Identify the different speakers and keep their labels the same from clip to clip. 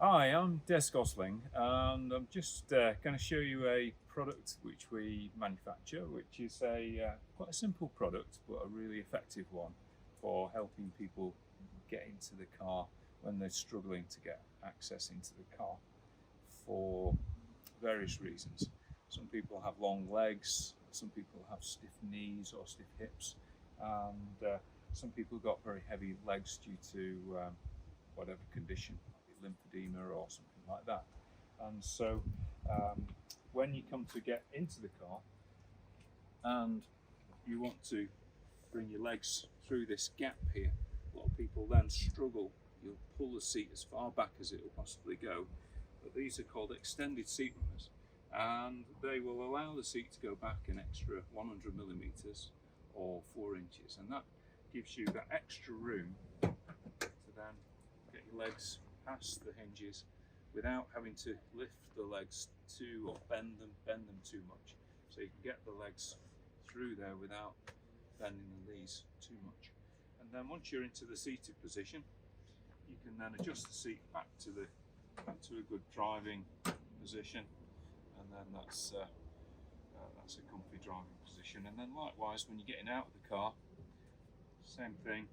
Speaker 1: Hi, I'm Des Gosling, and I'm just going to show you a product which we manufacture, which is quite a simple product, but a really effective one for helping people get into the car when they're struggling to get access into the car for various reasons. Some people have long legs, some people have stiff knees or stiff hips, and some people got very heavy legs due to whatever condition, like lymphedema or something like that. And so um, when you come to get into the car and you want to bring your legs through this gap here, a lot of people then struggle. You'll pull the seat as far back as it will possibly go. But these are called extended seat runners, and they will allow the seat to go back an extra 100 millimeters or 4 inches, and that gives you that extra room to then get your legs past the hinges without having to lift the legs too or bend them too much. So you can get the legs through there without bending the knees too much. And then once you're into the seated position, you can then adjust the seat back to a good driving position, and then that's a comfy driving position. And then likewise, when you're getting out of the car, same thing,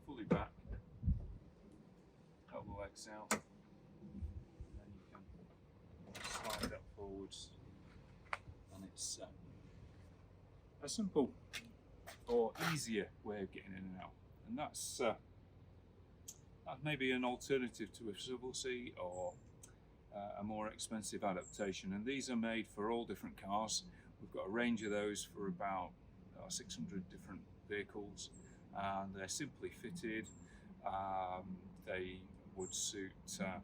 Speaker 1: fully back, help the legs out, and then you can slide that forwards, and it's a simple or easier way of getting in and out. And that's maybe an alternative to a swivel seat or a more expensive adaptation. And these are made for all different cars. We've got a range of those for about 600 different vehicles, and they're simply fitted. They would suit a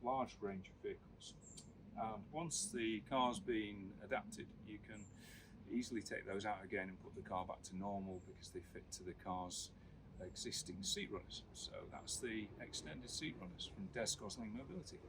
Speaker 1: large range of vehicles. And once the car's been adapted, you can easily take those out again and put the car back to normal because they fit to the car's existing seat runners. So that's the extended seat runners from Des Gosling Mobility.